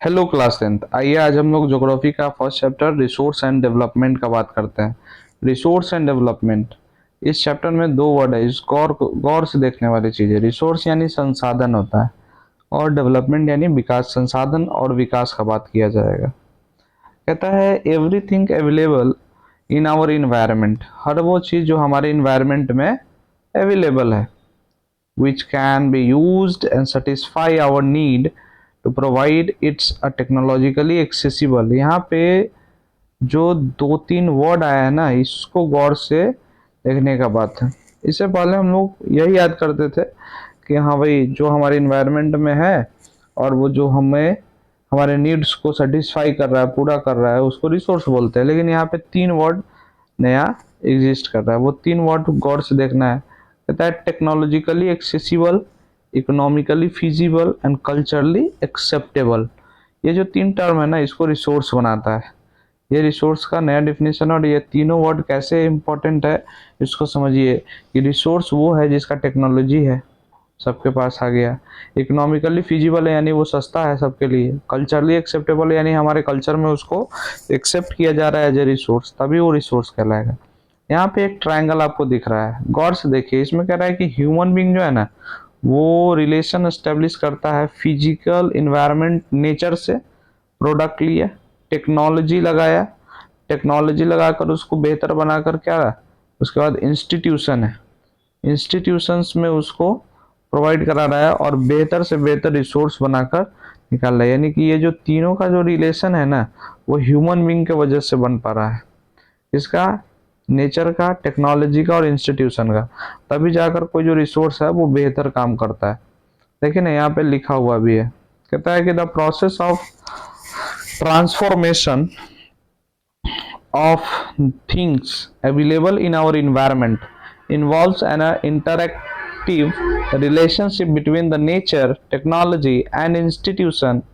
Hello class 10th। आइए आज हम लोग ज्योग्राफी का first chapter resource and development का बात करते हैं। रिसोर्स एंड डेवलपमेंट, इस चैप्टर में दो वर्ड है, इसको गौर गौर से देखने वाली चीज है। रिसोर्स यानी संसाधन होता है और डेवलपमेंट यानी विकास, संसाधन और विकास का बात किया जाएगा। कहता है everything available in our environment, हर वो चीज जो हमारे इन्वायरमेंट में अवेलेबल है, which can be used and satisfy our need to provide it's a technologically accessible। यहाँ पे जो दो तीन वर्ड आया है ना, इसको गौर से देखने का बात है। इससे पहले हम लोग यही याद करते थे कि हाँ भाई, जो हमारे इन्वायरमेंट में है और वो जो हमें हमारे नीड्स को सेटिस्फाई कर रहा है, पूरा कर रहा है, उसको रिसोर्स बोलते हैं। लेकिन यहाँ पे तीन वर्ड नया एग्जिस्ट कर रहा है, वो तीन वर्ड गौर से देखना है। कहता है technologically accessible, economically feasible and culturally acceptable. ये जो तीन टर्म है ना, इसको रिसोर्स बनाता है। ये रिसोर्स का नया डिफिनेशन, और ये तीनों वर्ड कैसे इंपॉर्टेंट है इसको समझिए। कि रिसोर्स वो है जिसका टेक्नोलॉजी है, सबके पास आ गया। इकोनॉमिकली फिजिबल है यानी वो सस्ता है सबके लिए। कल्चरली एक्सेप्टेबल है यानी हमारे कल्चर में उसको एक्सेप्ट किया जा रहा है एज ए रिसोर्स, तभी वो रिसोर्स कहलाएगा। यहाँ पे एक ट्रायंगल आपको दिख रहा है, गौर से देखिए। इसमें कह रहा है कि ह्यूमन बींग जो है ना, वो रिलेशन एस्टेब्लिश करता है फिजिकल इन्वायरमेंट, नेचर से। प्रोडक्ट लिया, टेक्नोलॉजी लगाया, टेक्नोलॉजी लगाकर उसको बेहतर बनाकर क्या, उसके बाद इंस्टीट्यूशन है, इंस्टीट्यूशंस में उसको प्रोवाइड करा रहा है और बेहतर से बेहतर रिसोर्स बनाकर निकाल रहा है। यानी कि ये जो तीनों का जो रिलेशन है ना, वो ह्यूमन बींग के वजह से बन पा रहा है। इसका, नेचर का, टेक्नोलॉजी का और इंस्टीट्यूशन का। तभी जाकर कोई जो रिसोर्स है वो बेहतर काम करता है। देखिए ना, यहाँ पे लिखा हुआ भी है। कहता है कि the process of transformation of things available in our environment involves an interactive relationship between the nature, technology and institution।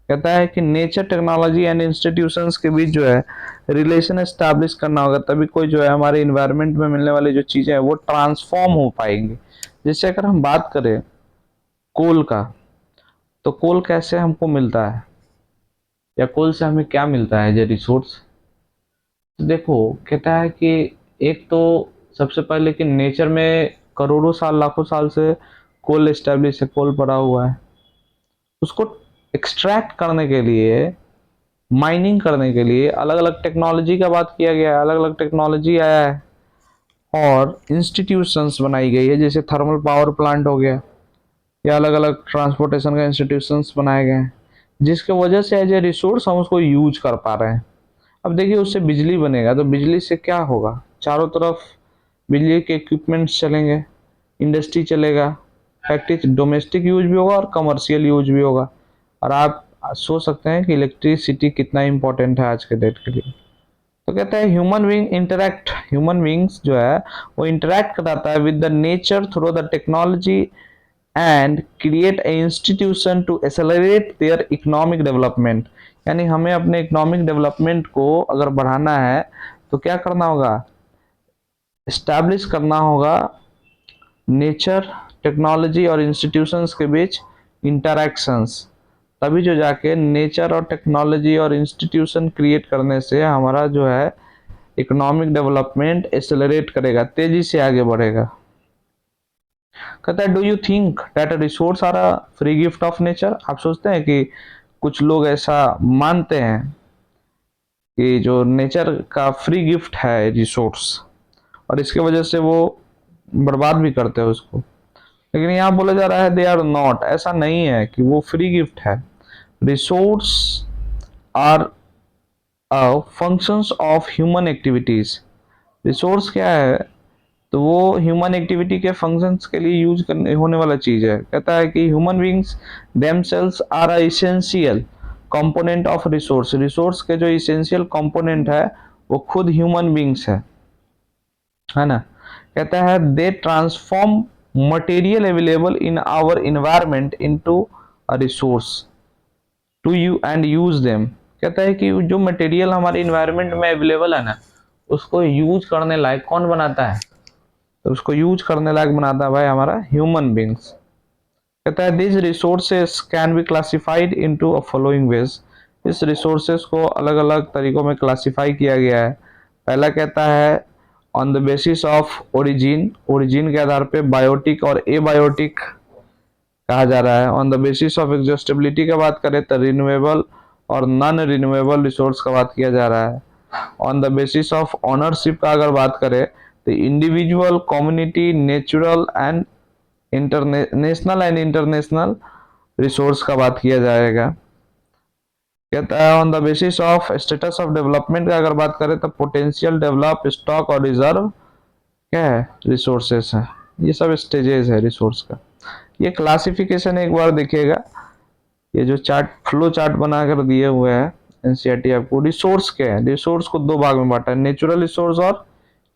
कहता है कि नेचर, टेक्नोलॉजी एंड इंस्टीट्यूशंस के बीच जो है रिलेशन एस्टैब्लिश करना होगा, तभी कोई जो है हमारे इन्वायरमेंट में मिलने वाली जो चीजें हैं वो ट्रांसफॉर्म हो पाएंगी। जैसे अगर हम बात करें कोल का, तो कोल कैसे हमको मिलता है, या कोल से हमें क्या मिलता है एज ए रिसोर्स। तो देखो, कहता है कि एक तो सबसे पहले कि नेचर में करोड़ों साल, लाखों साल से कोल एस्टेब्लिश है, कोल पड़ा हुआ है। उसको एक्सट्रैक्ट करने के लिए, माइनिंग करने के लिए अलग अलग टेक्नोलॉजी का बात किया गया है, अलग अलग टेक्नोलॉजी आया है और इंस्टीट्यूशंस बनाई गई है। जैसे थर्मल पावर प्लांट हो गया, या अलग अलग ट्रांसपोर्टेशन का इंस्टीट्यूशंस बनाए गए हैं, जिसके वजह से एज ए रिसोर्स हम उसको यूज कर पा रहे हैं। अब देखिए, उससे बिजली बनेगा तो बिजली से क्या होगा, चारों तरफ बिजली के इक्विपमेंट्स चलेंगे, इंडस्ट्री चलेगा, फैक्ट्री, डोमेस्टिक यूज भी होगा और कमर्शियल यूज भी होगा। और आप सोच सकते हैं कि इलेक्ट्रिसिटी कितना इंपॉर्टेंट है आज के डेट के लिए। तो कहता है ह्यूमन बींग्स जो है वो इंटरेक्ट कराता है with the nature through the technology and create a institution to accelerate their economic development. यानी हमें अपने इकोनॉमिक डेवलपमेंट को अगर बढ़ाना है तो क्या करना होगा, एस्टैब्लिश करना होगा नेचर, टेक्नोलॉजी और इंस्टीट्यूशंस के बीच इंटरैक्शंस। तभी जो जाके नेचर और टेक्नोलॉजी और इंस्टीट्यूशन क्रिएट करने से हमारा जो है इकोनॉमिक डेवलपमेंट एक्सेलरेट करेगा, तेजी से आगे बढ़ेगा। कहता है do you think that resource are a free gift of nature. आप सोचते हैं कि कुछ लोग ऐसा मानते हैं कि जो नेचर का फ्री गिफ्ट है रिसोर्स, और इसके वजह से वो बर्बाद भी करते हैं उसको। लेकिन यहाँ बोला जा रहा है दे आर नॉट, ऐसा नहीं है कि वो फ्री गिफ्ट है। Resource are functions of human activities. Resource क्या है, तो वो ह्यूमन एक्टिविटी के फंक्शंस के लिए यूज करने होने वाला चीज है। कहता है कि human beings themselves are a essential component of resource. Resource के जो इसेंशियल कंपोनेंट है वो खुद ह्यूमन बींग्स है ना। कहता है they transform material available in our environment into a resource to you and use them. कहता है कि जो मटेरियल हमारे इन्वायरमेंट में अवेलेबल है ना, उसको यूज करने लायक कौन बनाता है, तो उसको यूज करने लायक बनाता है भाई हमारा ह्यूमन बींग्स। कहता है this resources can be classified into a following veg. इस रिसोर्सेस को अलग अलग तरीकों में क्लासिफाई किया गया है। पहला कहता है on the basis of origin, origin के आधार पे बायोटिक और एबायोटिक कहा जा रहा है। ऑन द बेसिस ऑफ एग्जॉस्टेबिलिटी का बात करें तो रिन्यूएबल और नॉन रिन्यूएबल रिसोर्स का बात किया जा रहा है। On the basis of ownership का अगर बात करें तो individual, community, natural and international and international resource का बात किया जाएगा। कहता है on the basis of status of development का अगर बात करें तो पोटेंशियल, डेवलप, स्टॉक और रिजर्व क्या है, रिसोर्सेस है। ये सब स्टेजेस है रिसोर्स का। ये क्लासिफिकेशन एक बार देखिएगा, ये जो चार्ट, फ्लो चार्ट बनाकर दिए हुए हैं एनसीईआरटी आपको। रिसोर्स क्या है, रिसोर्स को दो भाग में बांटा है, नेचुरल रिसोर्स और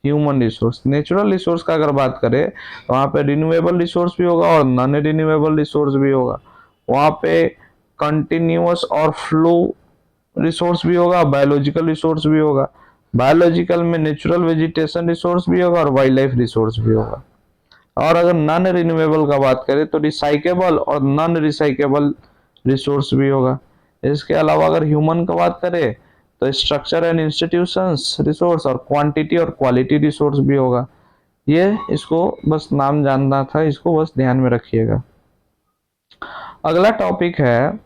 ह्यूमन रिसोर्स। नेचुरल रिसोर्स का अगर बात करें तो वहाँ पे रिन्यूएबल रिसोर्स भी होगा और नॉन रिन्यूएबल रिसोर्स भी होगा। वहाँ पे कंटिन्यूअस और फ्लो रिसोर्स भी होगा, बायोलॉजिकल रिसोर्स भी होगा। बायोलॉजिकल में नेचुरल वेजिटेशन रिसोर्स भी होगा और वाइल्ड लाइफ रिसोर्स भी होगा। और अगर नॉन रिन्यूएबल का बात करें तो रिसाइकेबल और नॉन रिसाइकेबल रिसोर्स भी होगा। इसके अलावा अगर ह्यूमन का बात करें तो स्ट्रक्चर एंड इंस्टीट्यूशंस रिसोर्स और क्वांटिटी और क्वालिटी रिसोर्स भी होगा। ये इसको बस नाम जानना था, इसको बस ध्यान में रखिएगा। अगला टॉपिक है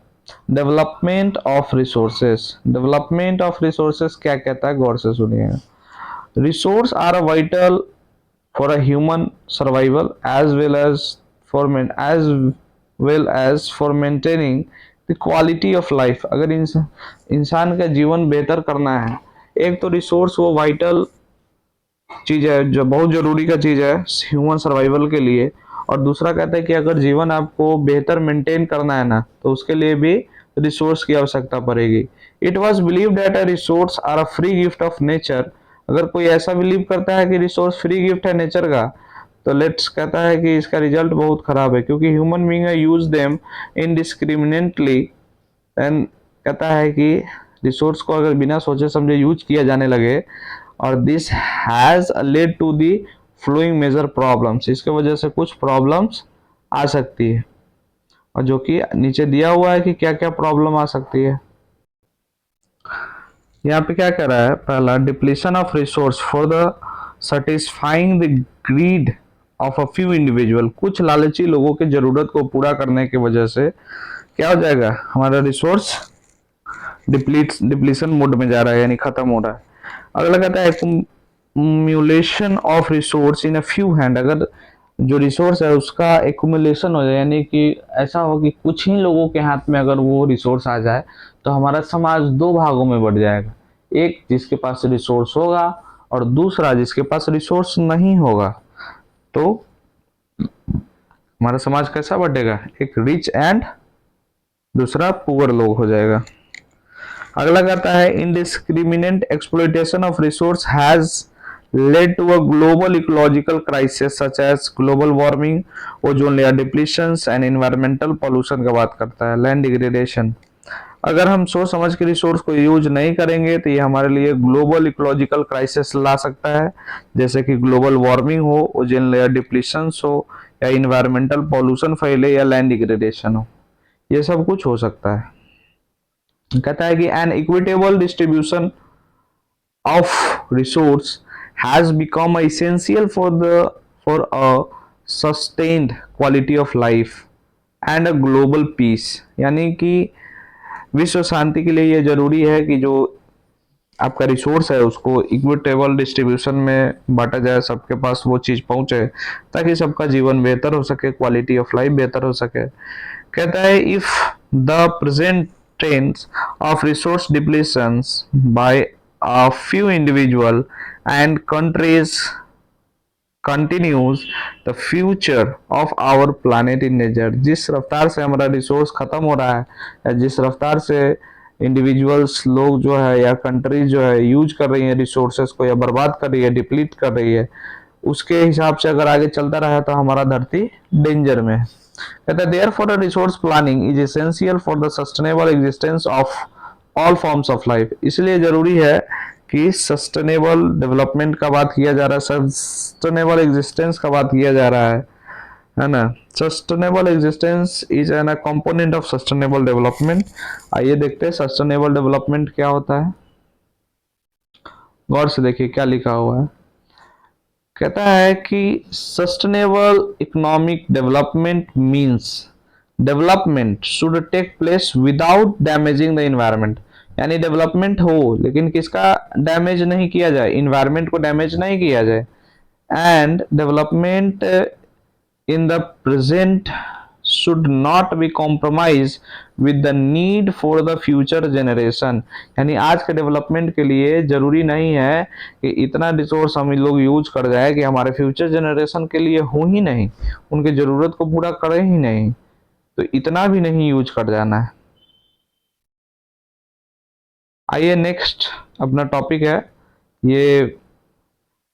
development of resources. Development of resources क्या कहता है, गौर से सुनिएगा। Resource are a vital for a human survival as well as for maintaining the quality of life। अगर इंसान का जीवन बेहतर करना है, एक तो रिसोर्स वो वाइटल चीज है, जो बहुत जरूरी का चीज है ह्यूमन सर्वाइवल के लिए। और दूसरा कहता है कि अगर जीवन आपको बेहतर मेंटेन करना है ना, तो उसके लिए भी रिसोर्स की आवश्यकता पड़ेगी। It was believe that a resource are a free gift of nature. अगर कोई ऐसा बिलीव करता है कि रिसोर्स फ्री गिफ्ट है नेचर का, तो लेट्स कहता है कि इसका रिजल्ट बहुत खराब है, क्योंकि human being use them indiscriminately. And कहता है कि रिसोर्स को अगर बिना सोचे समझे यूज किया जाने लगे, और this has led to the following major problems. इसके वजह से कुछ प्रॉब्लम्स आ सकती है, और जो कि नीचे दिया हुआ है कि क्या क्या प्रॉब्लम आ सकती है। यहाँ पे क्या कह रहा है, पहला depletion of resource for the satisfying the greed of a few individual. कुछ लालची लोगों की जरूरत को पूरा करने की वजह से क्या हो जाएगा, हमारा रिसोर्स डिप्लीशन मोड में जा रहा है, यानी खत्म हो रहा है। अगला कहता है accumulation of resource in a few hand. अगर जो रिसोर्स है उसका एक्यूमुलेशन हो जाए, यानी कि ऐसा हो कि कुछ ही लोगों के हाथ में अगर वो रिसोर्स आ जाए, तो हमारा समाज दो भागों में बढ़ जाएगा। एक जिसके पास रिसोर्स होगा और दूसरा जिसके पास रिसोर्स नहीं होगा। तो हमारा समाज कैसा बढ़ेगा, एक रिच एंड दूसरा पुअर लोग हो जाएगा। अगला कहता है indiscriminate exploitation of resource has led to a global ecological crisis such as global warming, ozone layer depletions and environmental pollution का बात करता है, land degradation। अगर हम सोच समझ के रिसोर्स को यूज नहीं करेंगे तो ये हमारे लिए ग्लोबल इकोलॉजिकल क्राइसिस ला सकता है, जैसे कि ग्लोबल वार्मिंग हो, ओजोन लेयर डिप्लीशंस हो, या इन्वायरमेंटल पॉल्यूशन फैले, या लैंड डिग्रेडेशन हो। ये सब कुछ हो सकता है। कहता है कि an equitable distribution of resource has become essential for a sustained quality of life and a global peace। यानी कि विश्व शांति के लिए ये जरूरी है कि जो आपका रिसोर्स है उसको इक्विटेबल डिस्ट्रीब्यूशन में बांटा जाए, सबके पास वो चीज पहुंचे, ताकि सबका जीवन बेहतर हो सके, क्वालिटी ऑफ लाइफ बेहतर हो सके। कहता है if the present trends of resource depletions by a few individual and countries continues, the future of our planet in nature। जिस रफ्तार से हमारा रिसोर्स खत्म हो रहा है, या जिस रफ्तार से इंडिविजुअल्स लोग जो है या कंट्रीज जो है यूज कर रही है रिसोर्सेस को, या बर्बाद कर रही है, डिप्लीट कर रही है, उसके हिसाब से अगर आगे चलता रहा तो हमारा धरती डेंजर में है। कहता है therefore a resource planning is essential for the sustainable existence of all forms of life. इसलिए जरूरी है कि सस्टेनेबल डेवलपमेंट का बात किया जा रहा है, सस्टेनेबल एग्जिस्टेंस का बात किया जा रहा है, है ना। Sustainable existence is an component of sustainable development. आइए देखते हैं सस्टेनेबल डेवलपमेंट क्या होता है। गौर से देखिए क्या लिखा हुआ है। कहता है कि sustainable economic development means development should take place without damaging the environment. यानी डेवलपमेंट हो लेकिन किसका डैमेज नहीं किया जाए, इन्वायरमेंट को डैमेज नहीं किया जाए। And development in the present should not be compromised with the need for the future generation। यानी आज के डेवलपमेंट के लिए जरूरी नहीं है कि इतना रिसोर्स हम लोग यूज कर जाए कि हमारे फ्यूचर जनरेशन के लिए हो ही नहीं, उनके जरूरत को पूरा करे ही नहीं, तो इतना भी नहीं यूज कर जाना है। आइए नेक्स्ट अपना टॉपिक है ये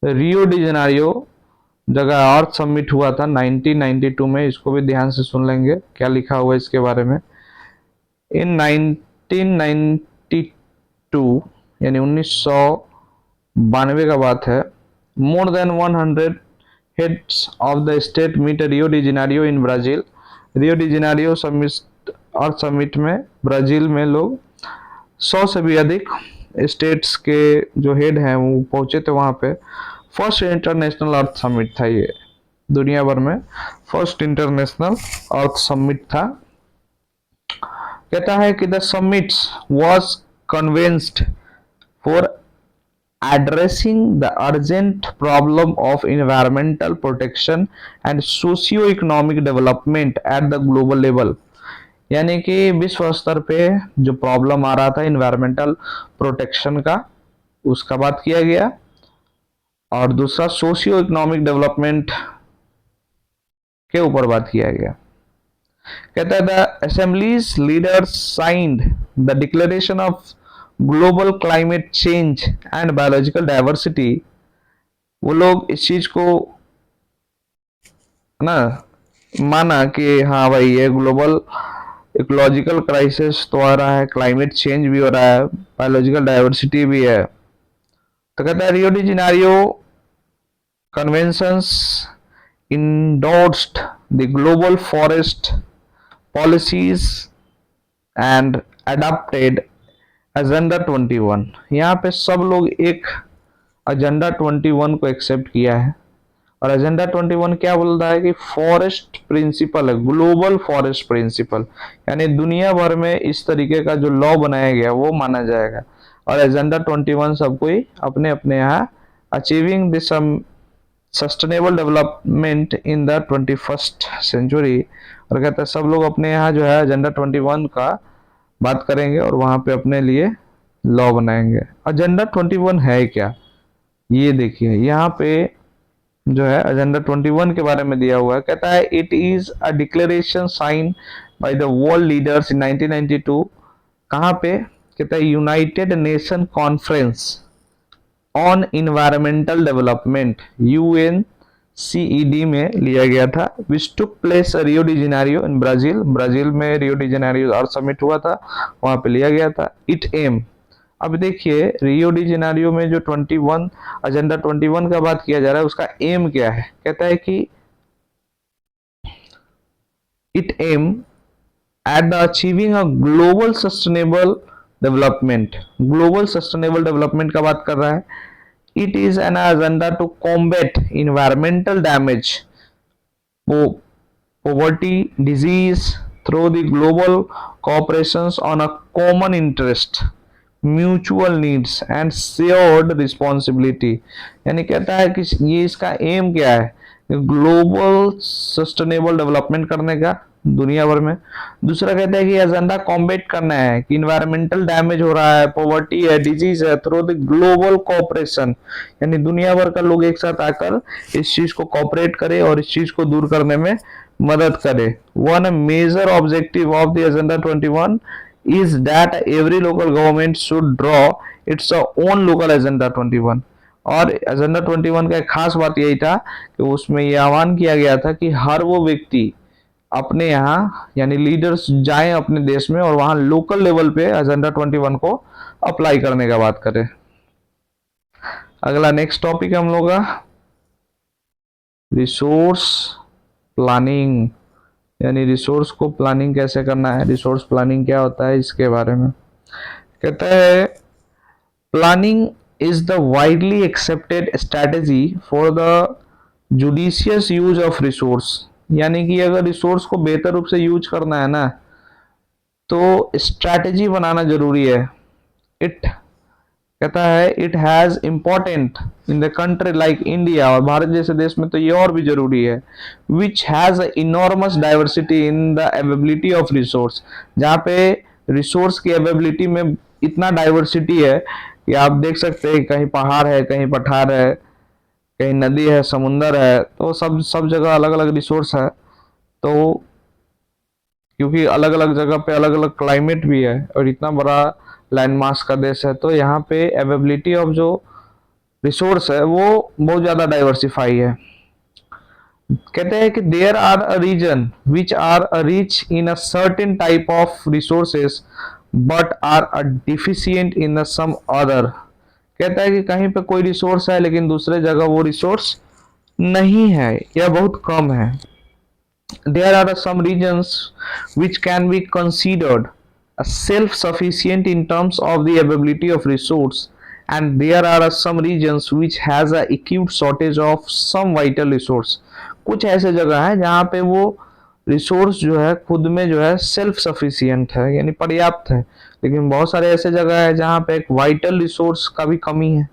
रियो डी जेनेरियो जगह अर्थ समिट हुआ था 1992 में। इसको भी ध्यान से सुन लेंगे क्या लिखा हुआ है इसके बारे में। इन 1992 यानी 1992 का बात है, more than 100 heads of the state meet Rio de Janeiro in Brazil. Rio de Janeiro summit earth summit में ब्राजील में लोग 100 से भी अधिक स्टेट्स के जो हेड हैं वो पहुंचे थे वहां पे। फर्स्ट इंटरनेशनल अर्थ समिट था ये, दुनिया भर में फर्स्ट इंटरनेशनल अर्थ समिट था। कहता है कि the summits was convinced for addressing the urgent problem of environmental protection and socio-economic development at the global level। यानी कि विश्व स्तर पे जो प्रॉब्लम आ रहा था इन्वायरमेंटल प्रोटेक्शन का, उसका बात किया गया, और दूसरा सोशियो इकोनॉमिक डेवलपमेंट के ऊपर बात किया गया। कहता है the assemblies leaders signed the declaration of global climate change and biological diversity. वो लोग इस चीज को ना माना कि हाँ भाई ये ग्लोबल इकोलॉजिकल क्राइसिस तो आ रहा है, क्लाइमेट चेंज भी हो रहा है, बायोलॉजिकल डाइवर्सिटी भी है। तो कहता है रियो de Janeiro conventions endorsed the global forest policies and adopted agenda 21। यहाँ पे सब लोग एक एजेंडा 21 को एक्सेप्ट किया है। और एजेंडा 21 क्या बोलता है कि फॉरेस्ट प्रिंसिपल है, ग्लोबल फॉरेस्ट प्रिंसिपल, यानी दुनिया भर में इस तरीके का जो लॉ बनाया गया वो माना जाएगा। और एजेंडा 21 सबको ही अपने अपने यहाँ achieving this sustainable development in the 21st century. और कहता है सब लोग अपने यहाँ जो है एजेंडा 21 का बात करेंगे और वहां पे अपने लिए लॉ बनाएंगे। एजेंडा 21 है क्या, ये देखिए यहाँ पे जो है एजेंडा 21 के बारे में दिया हुआ है। कहता है it is a declaration sign by the world leaders in 1992। कहाँ पे, कहता है United Nation conference on environmental development UNCED में लिया गया था, which took place Rio de Janeiro in Brazil. Brazil में Rio de Janeiro earth summit हुआ था, वहां पे लिया गया था। इट एम, अब देखिए रियो डी जेनेरियो में जो 21 एजेंडा 21 का बात किया जा रहा है उसका एम क्या है। कहता है कि it aim at the achieving a global sustainable development. Global sustainable development का बात कर रहा है। It is an agenda to combat environmental damage, poverty, disease through the global cooperations on a common interest, mutual needs and shared responsibility. यानी कहता है कि ये इसका एम क्या है, ग्लोबल सस्टेनेबल डेवलपमेंट करने का दुनिया भर में। दूसरा कहता है कि एजेंडा कॉम्बेट करना है कि इन्वायरमेंटल डैमेज हो रहा है, पॉवर्टी है, डिजीज है, थ्रू द ग्लोबल कोऑपरेशन, यानी दुनिया भर का लोग एक साथ आकर इस चीज को कोऑपरेट करे और इस चीज को दूर करने में मदद करे। One major objective of the agenda 21 is that every local government should draw its own local agenda 21। और एजेंडा 21 का एक खास बात यही था कि उसमें यह आह्वान किया गया था कि हर वो व्यक्ति अपने यहाँ यानी लीडर्स जाएं अपने देश में और वहां लोकल लेवल पे एजेंडा 21 को अप्लाई करने का बात करें। अगला नेक्स्ट टॉपिक है हम लोग का रिसोर्स प्लानिंग, यानी रिसोर्स को प्लानिंग कैसे करना है, रिसोर्स प्लानिंग क्या होता है इसके बारे में कहता है। Planning is the widely accepted strategy for the judicious use of resource, यानी कि अगर रिसोर्स को बेहतर रूप से यूज करना है ना तो स्ट्रैटेजी बनाना जरूरी है। इट कहता है it has important in the country like India, और भारत जैसे देश में तो ये और भी जरूरी है, which has enormous diversity in the availability of resource, जहाँ पे रिसोर्स की अवेबिलिटी में इतना डाइवर्सिटी है कि आप देख सकते हैं कहीं पहाड़ है, कहीं पठार है, कहीं नदी है, समुंदर है, तो सब जगह अलग अलग रिसोर्स है। तो क्योंकि अलग अलग जगह पे अलग अलग क्लाइमेट भी है और इतना बड़ा लैंड मास का देश है, तो यहाँ पे अवेबिलिटी ऑफ जो रिसोर्स है वो बहुत ज़्यादा डाइवर्सिफाई है। कहते हैं कि there are a region which are rich in a certain type of resources but are a deficient in some other. कहता है कि कहीं पे कोई रिसोर्स है लेकिन दूसरे जगह वो रिसोर्स नहीं है या बहुत कम है। There are some regions which can be considered self-sufficient in terms of the availability of resource, and there are some regions which has a acute shortage of some vital resource। कुछ ऐसे जगह है जहाँ पे वो रिसोर्स जो है खुद में जो है सेल्फ सफिशियंट है यानी पर्याप्त है, लेकिन बहुत सारे ऐसे जगह है जहाँ पे एक वाइटल रिसोर्स का भी कमी है।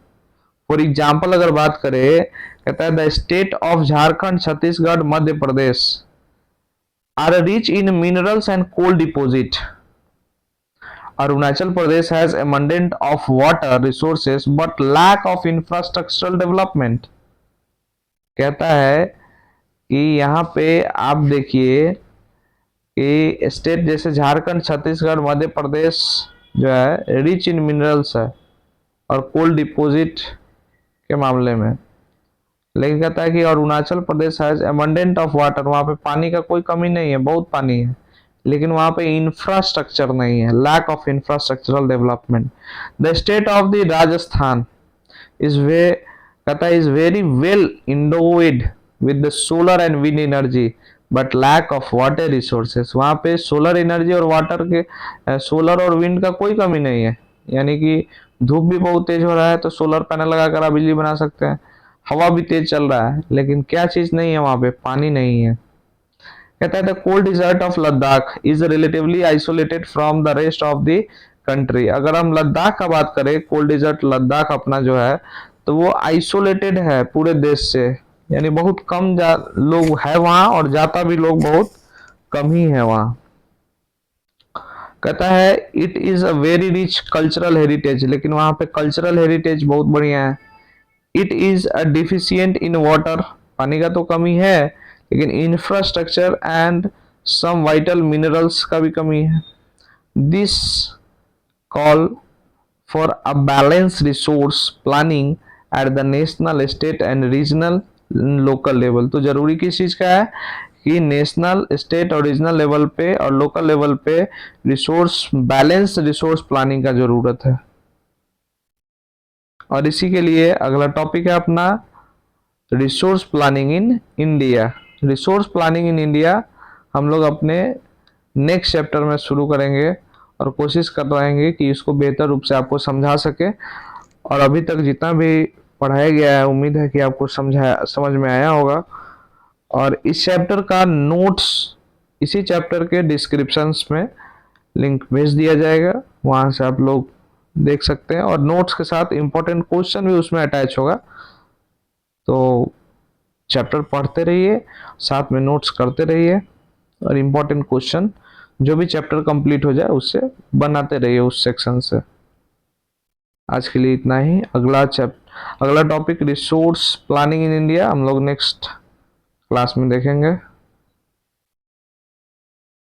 फॉर एग्जाम्पल अगर बात करें, कहता है the state of Jharkhand, Chhattisgarh, Madhya Pradesh are rich in minerals and coal deposit. Arunachal Pradesh has abundant of water resources but lack of infrastructural development। कहता है कि यहाँ पे आप देखिए कि स्टेट जैसे झारखंड, छत्तीसगढ़, मध्य प्रदेश जो है रिच इन मिनरल्स है और कोल डिपॉजिट के मामले में, लेकिन कहता है कि Arunachal Pradesh has abundant of water, वहाँ पे पानी का कोई कमी नहीं है, बहुत पानी है, लेकिन वहाँ पे इंफ्रास्ट्रक्चर नहीं है, lack of infrastructural development. The state of the Rajasthan is वे कहता है is very well endowed with the solar and wind energy but lack of water resources. वहाँ पे सोलर एनर्जी और वाटर के सोलर और विंड का कोई कमी नहीं है, यानी कि धूप भी बहुत तेज हो रहा है तो सोलर पैनल लगाकर आप बिजली बना सकते हैं, हवा भी तेज चल रहा है, लेकिन क्या चीज नहीं है वहां पे, पानी नहीं है। कहता है the cold desert of Ladakh is relatively isolated from the rest of the country. अगर हम लद्दाख का बात करें, कोल्ड डिजर्ट लद्दाख अपना जो है तो वो आइसोलेटेड है पूरे देश से, यानी बहुत कम लोग है वहां और जाता भी लोग बहुत कम ही है वहां। कहता है it is a very rich cultural heritage, लेकिन वहां पे कल्चरल हेरिटेज बहुत बढ़िया है। It is a deficient in water, पानी का तो कमी है, लेकिन infrastructure and some vital minerals का भी कमी है। This call for a balance resource planning at the national, state and regional local level. तो जरूरी किस चीज का है कि नेशनल, स्टेट और रीजनल लेवल पे और लोकल लेवल पे रिसोर्स बैलेंस रिसोर्स प्लानिंग का जरूरत है। और इसी के लिए अगला टॉपिक है अपना resource planning in India. Resource planning in India हम लोग अपने नेक्स्ट चैप्टर में शुरू करेंगे और कोशिश कर रहेंगे कि इसको बेहतर रूप से आपको समझा सके। और अभी तक जितना भी पढ़ाया गया है उम्मीद है कि आपको समझ में आया होगा। और इस चैप्टर का नोट्स इसी चैप्टर के डिस्क्रिप्शंस में लिंक भेज दिया जाएगा, वहां से आप लोग देख सकते हैं और नोट्स के साथ इंपॉर्टेंट क्वेश्चन भी उसमें अटैच होगा। तो चैप्टर पढ़ते रहिए, साथ में नोट्स करते रहिए और इंपॉर्टेंट क्वेश्चन जो भी चैप्टर कंप्लीट हो जाए उससे बनाते रहिए उस सेक्शन से। आज के लिए इतना ही। अगला topic resource planning in India हम लोग नेक्स्ट क्लास में देखेंगे।